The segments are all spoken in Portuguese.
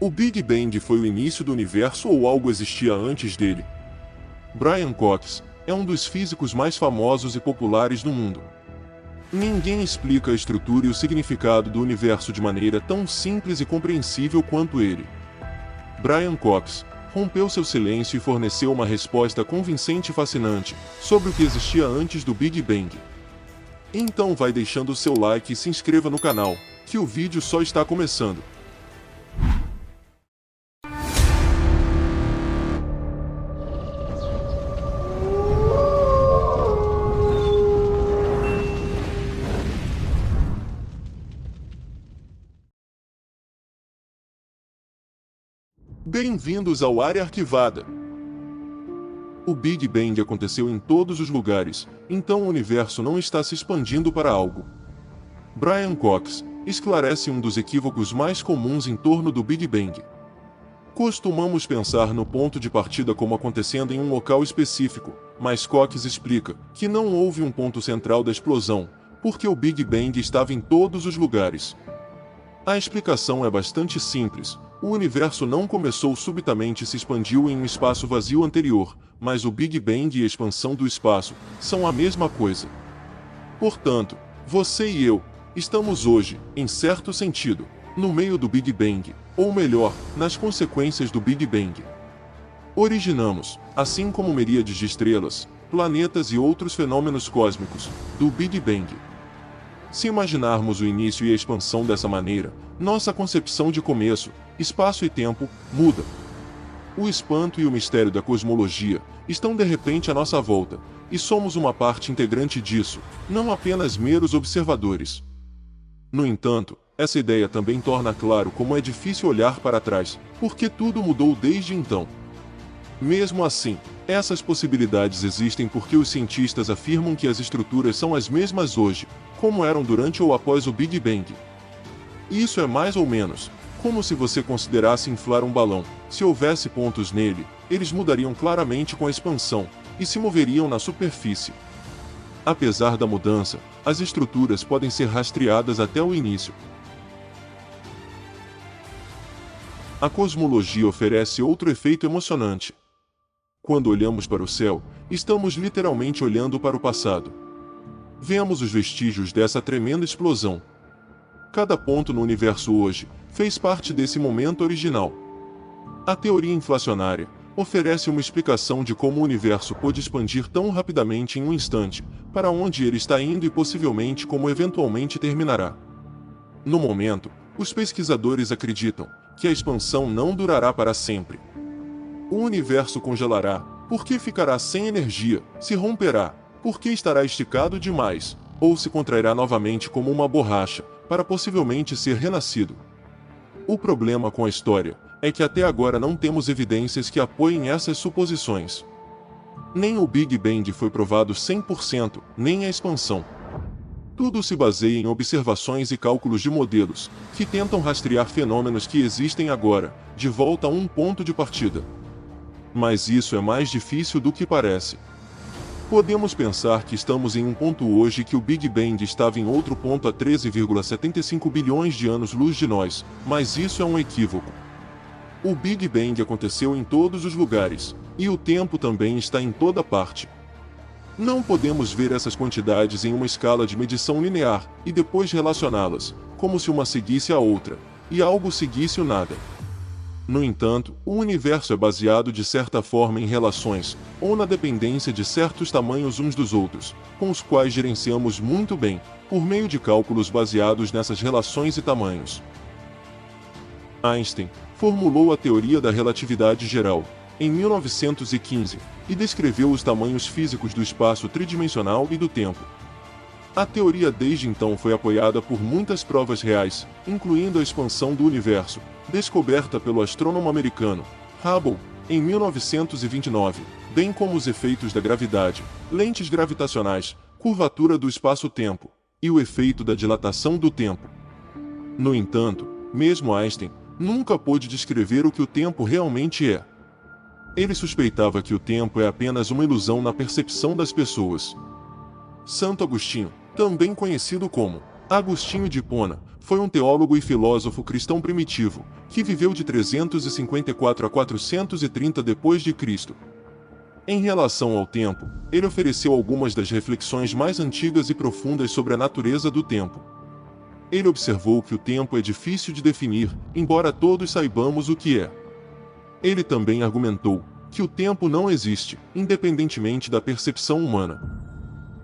O Big Bang foi o início do universo ou algo existia antes dele? Brian Cox é um dos físicos mais famosos e populares do mundo. Ninguém explica a estrutura e o significado do universo de maneira tão simples e compreensível quanto ele. Brian Cox rompeu seu silêncio e forneceu uma resposta convincente e fascinante sobre o que existia antes do Big Bang. Então vai deixando o seu like e se inscreva no canal, que o vídeo só está começando. Bem-vindos ao Área Arquivada. O Big Bang aconteceu em todos os lugares, então o universo não está se expandindo para algo. Brian Cox esclarece um dos equívocos mais comuns em torno do Big Bang. Costumamos pensar no ponto de partida como acontecendo em um local específico, mas Cox explica que não houve um ponto central da explosão, porque o Big Bang estava em todos os lugares. A explicação é bastante simples. O universo não começou subitamente e se expandiu em um espaço vazio anterior, mas o Big Bang e a expansão do espaço são a mesma coisa. Portanto, você e eu estamos hoje, em certo sentido, no meio do Big Bang, ou melhor, nas consequências do Big Bang. Originamos, assim como miríades de estrelas, planetas e outros fenômenos cósmicos, do Big Bang. Se imaginarmos o início e a expansão dessa maneira, nossa concepção de começo, espaço e tempo muda. O espanto e o mistério da cosmologia estão de repente à nossa volta, e somos uma parte integrante disso, não apenas meros observadores. No entanto, essa ideia também torna claro como é difícil olhar para trás, porque tudo mudou desde então. Mesmo assim, essas possibilidades existem porque os cientistas afirmam que as estruturas são as mesmas hoje, como eram durante ou após o Big Bang. Isso é mais ou menos como se você considerasse inflar um balão. Se houvesse pontos nele, eles mudariam claramente com a expansão e se moveriam na superfície. Apesar da mudança, as estruturas podem ser rastreadas até o início. A cosmologia oferece outro efeito emocionante. Quando olhamos para o céu, estamos literalmente olhando para o passado. Vemos os vestígios dessa tremenda explosão. Cada ponto no universo hoje fez parte desse momento original. A teoria inflacionária oferece uma explicação de como o universo pôde expandir tão rapidamente em um instante, para onde ele está indo e possivelmente como eventualmente terminará. No momento, os pesquisadores acreditam que a expansão não durará para sempre. O universo congelará, porque ficará sem energia, se romperá, porque estará esticado demais, ou se contrairá novamente como uma borracha, para possivelmente ser renascido. O problema com a história é que até agora não temos evidências que apoiem essas suposições. Nem o Big Bang foi provado 100%, nem a expansão. Tudo se baseia em observações e cálculos de modelos, que tentam rastrear fenômenos que existem agora, de volta a um ponto de partida. Mas isso é mais difícil do que parece. Podemos pensar que estamos em um ponto hoje e que o Big Bang estava em outro ponto a 13,75 bilhões de anos-luz de nós, mas isso é um equívoco. O Big Bang aconteceu em todos os lugares, e o tempo também está em toda parte. Não podemos ver essas quantidades em uma escala de medição linear, e depois relacioná-las, como se uma seguisse a outra, e algo seguisse o nada. No entanto, o universo é baseado de certa forma em relações, ou na dependência de certos tamanhos uns dos outros, com os quais gerenciamos muito bem, por meio de cálculos baseados nessas relações e tamanhos. Einstein formulou a teoria da relatividade geral, em 1915, e descreveu os tamanhos físicos do espaço tridimensional e do tempo. A teoria desde então foi apoiada por muitas provas reais, incluindo a expansão do universo, descoberta pelo astrônomo americano Hubble, em 1929, bem como os efeitos da gravidade, lentes gravitacionais, curvatura do espaço-tempo, e o efeito da dilatação do tempo. No entanto, mesmo Einstein nunca pôde descrever o que o tempo realmente é. Ele suspeitava que o tempo é apenas uma ilusão na percepção das pessoas. Santo Agostinho, também conhecido como Agostinho de Hipona foi um teólogo e filósofo cristão primitivo, que viveu de 354 a 430 d.C. Em relação ao tempo, ele ofereceu algumas das reflexões mais antigas e profundas sobre a natureza do tempo. Ele observou que o tempo é difícil de definir, embora todos saibamos o que é. Ele também argumentou que o tempo não existe, independentemente da percepção humana.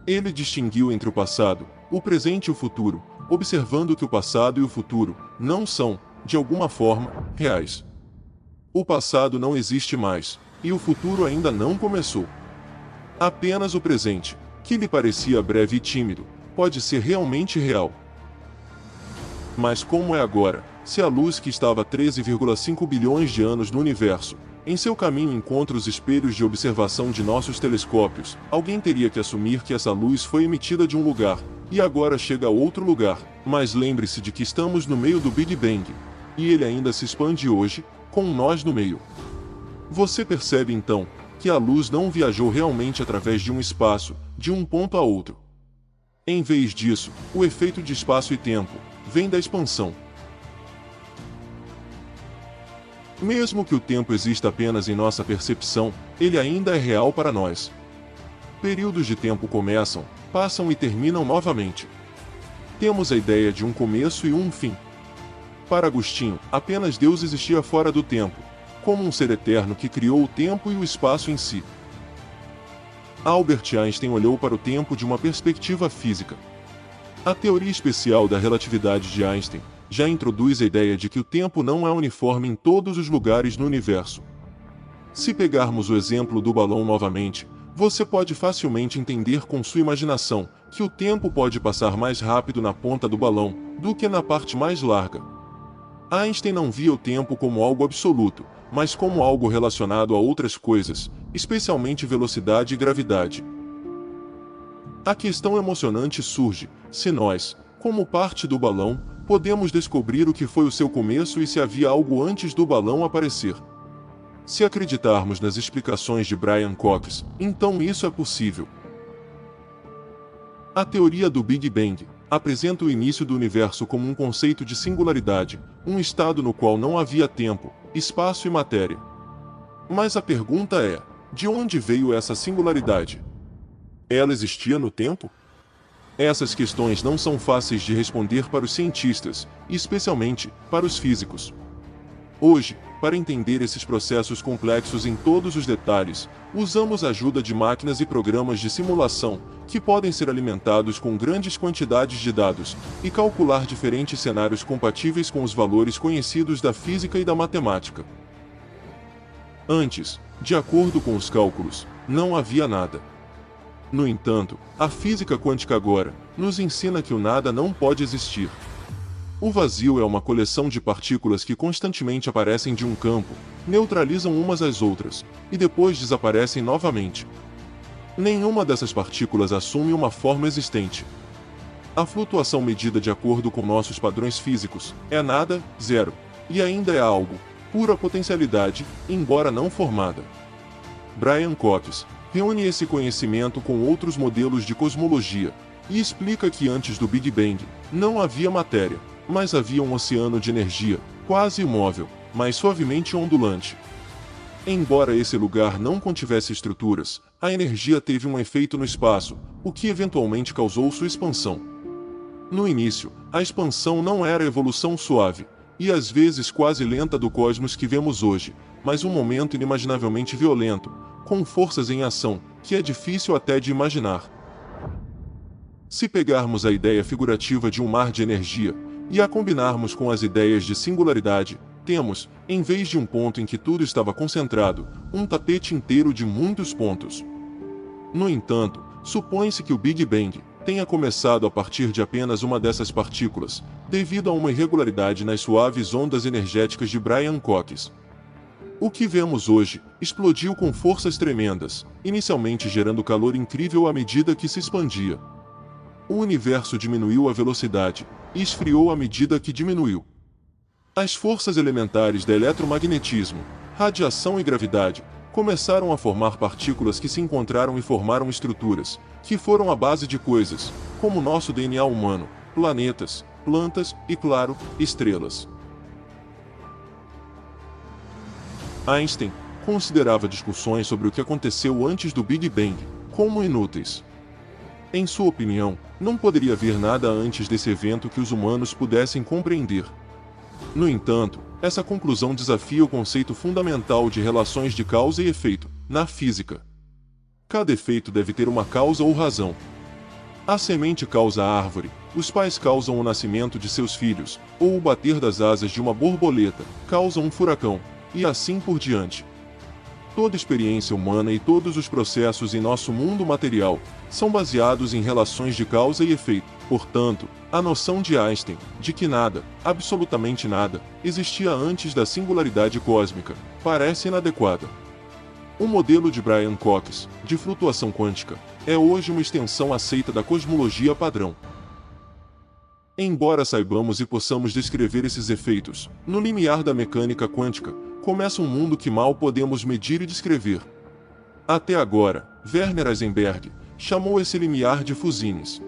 Ele distinguiu entre o passado, o presente e o futuro, observando que o passado e o futuro não são, de alguma forma, reais. O passado não existe mais, e o futuro ainda não começou. Apenas o presente, que lhe parecia breve e tímido, pode ser realmente real. Mas como é agora, se a luz que estava a 13,5 bilhões de anos no universo, em seu caminho encontra os espelhos de observação de nossos telescópios, alguém teria que assumir que essa luz foi emitida de um lugar, e agora chega a outro lugar, mas lembre-se de que estamos no meio do Big Bang, e ele ainda se expande hoje, com nós no meio. Você percebe então, que a luz não viajou realmente através de um espaço, de um ponto a outro. Em vez disso, o efeito de espaço e tempo vem da expansão. Mesmo que o tempo exista apenas em nossa percepção, ele ainda é real para nós. Períodos de tempo começam, passam e terminam novamente. Temos a ideia de um começo e um fim. Para Agostinho, apenas Deus existia fora do tempo, como um ser eterno que criou o tempo e o espaço em si. Albert Einstein olhou para o tempo de uma perspectiva física. A teoria especial da relatividade de Einstein já introduz a ideia de que o tempo não é uniforme em todos os lugares no universo. Se pegarmos o exemplo do balão novamente, você pode facilmente entender com sua imaginação que o tempo pode passar mais rápido na ponta do balão do que na parte mais larga. Einstein não via o tempo como algo absoluto, mas como algo relacionado a outras coisas, especialmente velocidade e gravidade. A questão emocionante surge se nós, como parte do balão, podemos descobrir o que foi o seu começo e se havia algo antes do balão aparecer. Se acreditarmos nas explicações de Brian Cox, então isso é possível. A teoria do Big Bang apresenta o início do universo como um conceito de singularidade, um estado no qual não havia tempo, espaço e matéria. Mas a pergunta é: de onde veio essa singularidade? Ela existia no tempo? Essas questões não são fáceis de responder para os cientistas, e especialmente para os físicos. Hoje, para entender esses processos complexos em todos os detalhes, usamos a ajuda de máquinas e programas de simulação, que podem ser alimentados com grandes quantidades de dados, e calcular diferentes cenários compatíveis com os valores conhecidos da física e da matemática. Antes, de acordo com os cálculos, não havia nada. No entanto, a física quântica agora nos ensina que o nada não pode existir. O vazio é uma coleção de partículas que constantemente aparecem de um campo, neutralizam umas às outras, e depois desaparecem novamente. Nenhuma dessas partículas assume uma forma existente. A flutuação medida de acordo com nossos padrões físicos é nada, zero, e ainda é algo, pura potencialidade, embora não formada. Brian Cox reúne esse conhecimento com outros modelos de cosmologia, e explica que antes do Big Bang, não havia matéria, mas havia um oceano de energia, quase imóvel, mas suavemente ondulante. Embora esse lugar não contivesse estruturas, a energia teve um efeito no espaço, o que eventualmente causou sua expansão. No início, a expansão não era a evolução suave, e às vezes quase lenta do cosmos que vemos hoje, mas um momento inimaginavelmente violento, com forças em ação, que é difícil até de imaginar. Se pegarmos a ideia figurativa de um mar de energia, e a combinarmos com as ideias de singularidade, temos, em vez de um ponto em que tudo estava concentrado, um tapete inteiro de muitos pontos. No entanto, supõe-se que o Big Bang tenha começado a partir de apenas uma dessas partículas, devido a uma irregularidade nas suaves ondas energéticas de Brian Cox. O que vemos hoje explodiu com forças tremendas, inicialmente gerando calor incrível à medida que se expandia. O universo diminuiu a velocidade, e esfriou à medida que diminuiu. As forças elementares da eletromagnetismo, radiação e gravidade começaram a formar partículas que se encontraram e formaram estruturas, que foram a base de coisas, como nosso DNA humano, planetas, plantas e, claro, estrelas. Einstein considerava discussões sobre o que aconteceu antes do Big Bang como inúteis. Em sua opinião, não poderia haver nada antes desse evento que os humanos pudessem compreender. No entanto, essa conclusão desafia o conceito fundamental de relações de causa e efeito, na física. Cada efeito deve ter uma causa ou razão. A semente causa a árvore, os pais causam o nascimento de seus filhos, ou o bater das asas de uma borboleta causa um furacão, e assim por diante. Toda experiência humana e todos os processos em nosso mundo material são baseados em relações de causa e efeito. Portanto, a noção de Einstein, de que nada, absolutamente nada, existia antes da singularidade cósmica, parece inadequada. O modelo de Bryan-Cox, de flutuação quântica, é hoje uma extensão aceita da cosmologia padrão. Embora saibamos e possamos descrever esses efeitos, no limiar da mecânica quântica, começa um mundo que mal podemos medir e descrever. Até agora, Werner Heisenberg chamou esse limiar de fusines.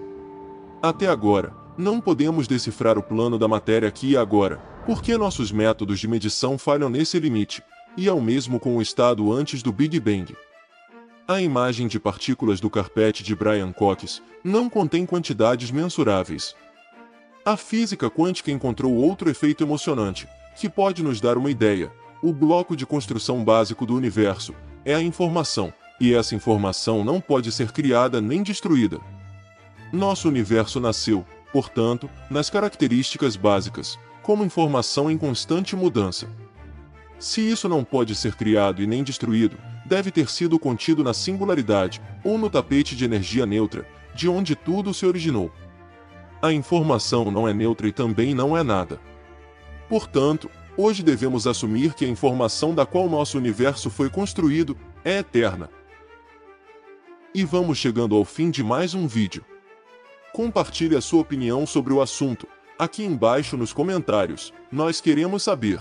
Até agora, não podemos decifrar o plano da matéria aqui e agora, porque nossos métodos de medição falham nesse limite, e é o mesmo com o estado antes do Big Bang. A imagem de partículas do carpete de Bryan-Cox não contém quantidades mensuráveis. A física quântica encontrou outro efeito emocionante, que pode nos dar uma ideia. O bloco de construção básico do universo é a informação, e essa informação não pode ser criada nem destruída. Nosso universo nasceu, portanto, nas características básicas, como informação em constante mudança. Se isso não pode ser criado e nem destruído, deve ter sido contido na singularidade, ou no tapete de energia neutra, de onde tudo se originou. A informação não é neutra e também não é nada. Portanto, hoje devemos assumir que a informação da qual nosso universo foi construído é eterna. E vamos chegando ao fim de mais um vídeo. Compartilhe a sua opinião sobre o assunto, aqui embaixo nos comentários, nós queremos saber.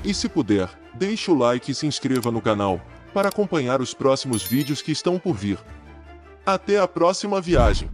E se puder, deixe o like e se inscreva no canal, para acompanhar os próximos vídeos que estão por vir. Até a próxima viagem!